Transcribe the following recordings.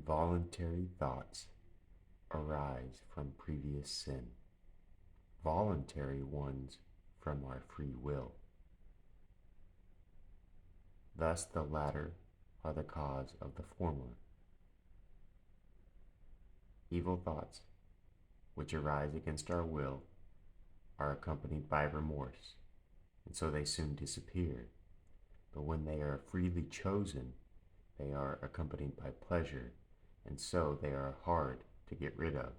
Involuntary thoughts arise from previous sin, voluntary ones from our free will. Thus the latter are the cause of the former. Evil thoughts, which arise against our will, are accompanied by remorse, and so they soon disappear. But when they are freely chosen, they are accompanied by pleasure, and so they are hard to get rid of.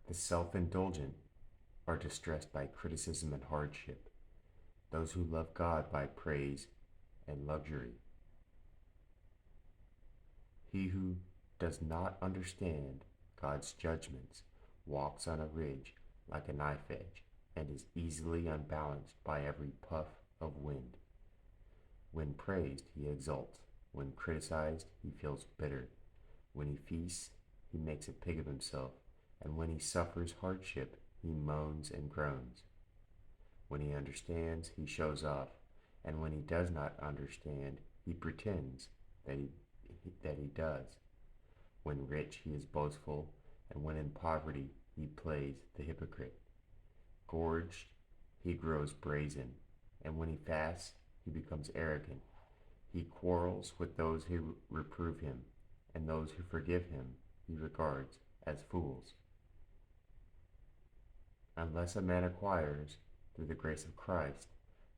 The self-indulgent are distressed by criticism and hardship, those who love God by praise and luxury. He who does not understand God's judgments walks on a ridge like a knife edge and is easily unbalanced by every puff of wind. When praised, he exults. When criticized, he feels bitter. When he feasts, he makes a pig of himself, and when he suffers hardship, he moans and groans. When he understands, he shows off, and when he does not understand, he pretends that he does. When rich, he is boastful, and when in poverty, he plays the hypocrite. Gorged, he grows brazen, and when he fasts, he becomes arrogant. He quarrels with those who reprove him, and those who forgive him he regards as fools. Unless a man acquires, through the grace of Christ,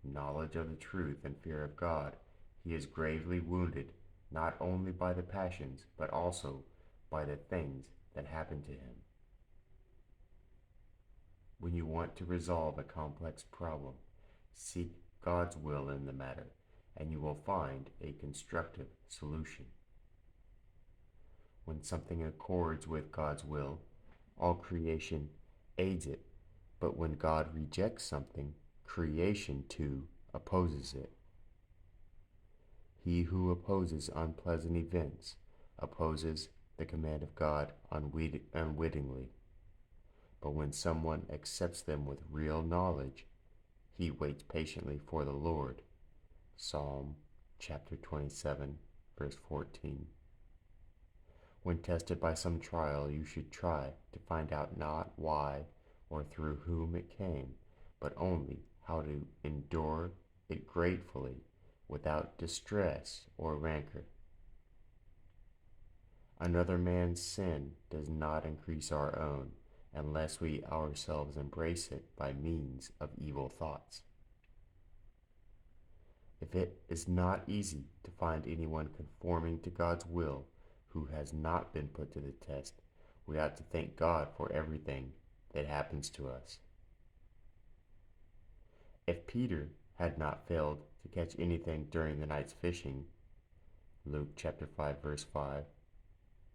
knowledge of the truth and fear of God, he is gravely wounded, not only by the passions, but also by the things that happen to him. When you want to resolve a complex problem, seek God's will in the matter, and you will find a constructive solution. When something accords with God's will, all creation aids it, but when God rejects something, creation too opposes it. He who opposes unpleasant events opposes the command of God unwittingly, but when someone accepts them with real knowledge, he waits patiently for the Lord. Psalm chapter 27, verse 14. When tested by some trial, you should try to find out not why or through whom it came, but only how to endure it gratefully without distress or rancor. Another man's sin does not increase our own unless we ourselves embrace it by means of evil thoughts. If it is not easy to find anyone conforming to God's will who has not been put to the test, we ought to thank God for everything that happens to us. If Peter had not failed to catch anything during the night's fishing, Luke chapter 5 verse 5,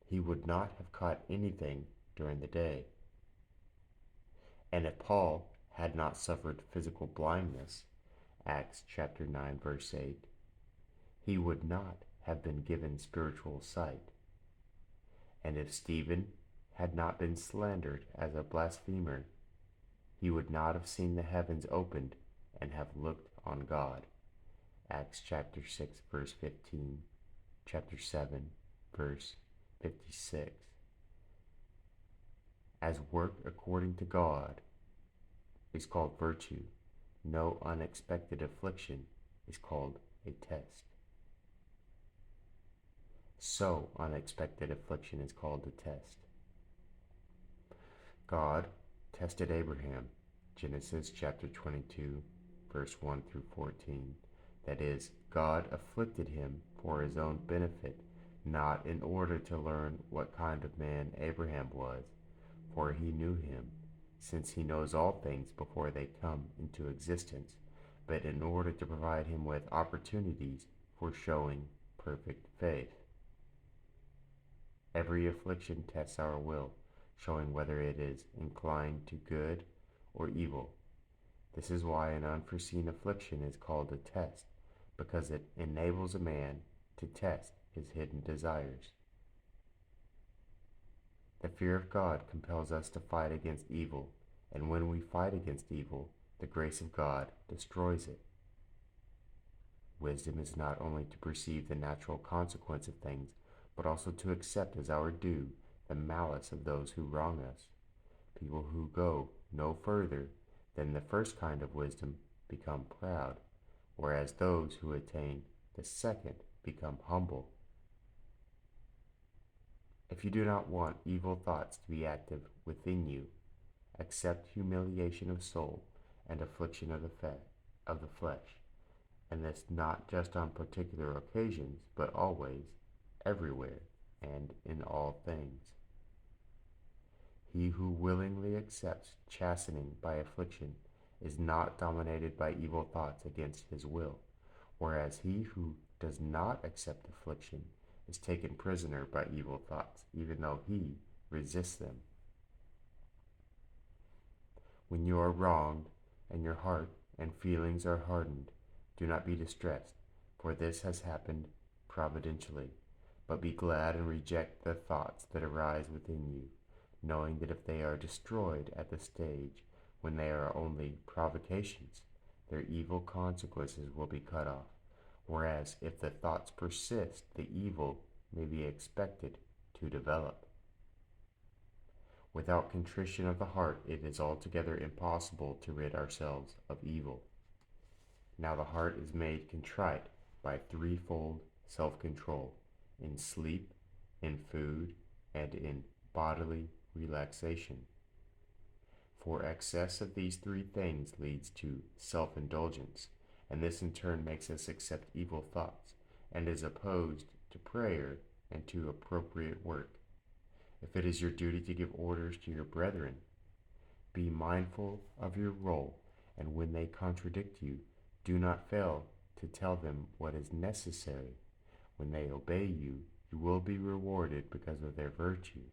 he would not have caught anything during the day. And if Paul had not suffered physical blindness, Acts chapter 9 verse 8, he would not have been given spiritual sight. And if Stephen had not been slandered as a blasphemer, he would not have seen the heavens opened and have looked on God. Acts chapter 6 verse 15, chapter 7 verse 56. As work according to God is called virtue, no unexpected affliction is called a test. So unexpected affliction is called a test. God tested Abraham, Genesis chapter 22, verse 1 through 14. That is, God afflicted him for his own benefit, not in order to learn what kind of man Abraham was, for he knew him, since he knows all things before they come into existence, but in order to provide him with opportunities for showing perfect faith. Every affliction tests our will, showing whether it is inclined to good or evil. This is why an unforeseen affliction is called a test, because it enables a man to test his hidden desires. The fear of God compels us to fight against evil, and when we fight against evil, the grace of God destroys it. Wisdom is not only to perceive the natural consequence of things, but also to accept as our due the malice of those who wrong us. People who go no further than the first kind of wisdom become proud, whereas those who attain the second become humble. If you do not want evil thoughts to be active within you, accept humiliation of soul and affliction of the flesh, and this not just on particular occasions, but always, everywhere, and in all things. He who willingly accepts chastening by affliction is not dominated by evil thoughts against his will, whereas he who does not accept affliction is taken prisoner by evil thoughts, even though he resists them. When you are wronged, and your heart and feelings are hardened, do not be distressed, for this has happened providentially. But be glad and reject the thoughts that arise within you, knowing that if they are destroyed at the stage when they are only provocations, their evil consequences will be cut off. Whereas if the thoughts persist, the evil may be expected to develop. Without contrition of the heart, it is altogether impossible to rid ourselves of evil. Now the heart is made contrite by threefold self-control, in sleep, in food, and in bodily relaxation. For excess of these three things leads to self-indulgence, and this in turn makes us accept evil thoughts, and is opposed to prayer and to appropriate work. If it is your duty to give orders to your brethren, be mindful of your role, and when they contradict you, do not fail to tell them what is necessary. When they obey you, you will be rewarded because of their virtue,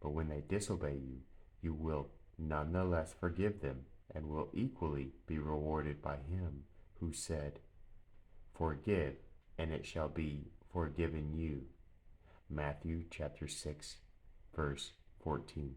but when they disobey you, you will nonetheless forgive them, and will equally be rewarded by him who said, "Forgive, and it shall be forgiven you." Matthew chapter 6, verse 14.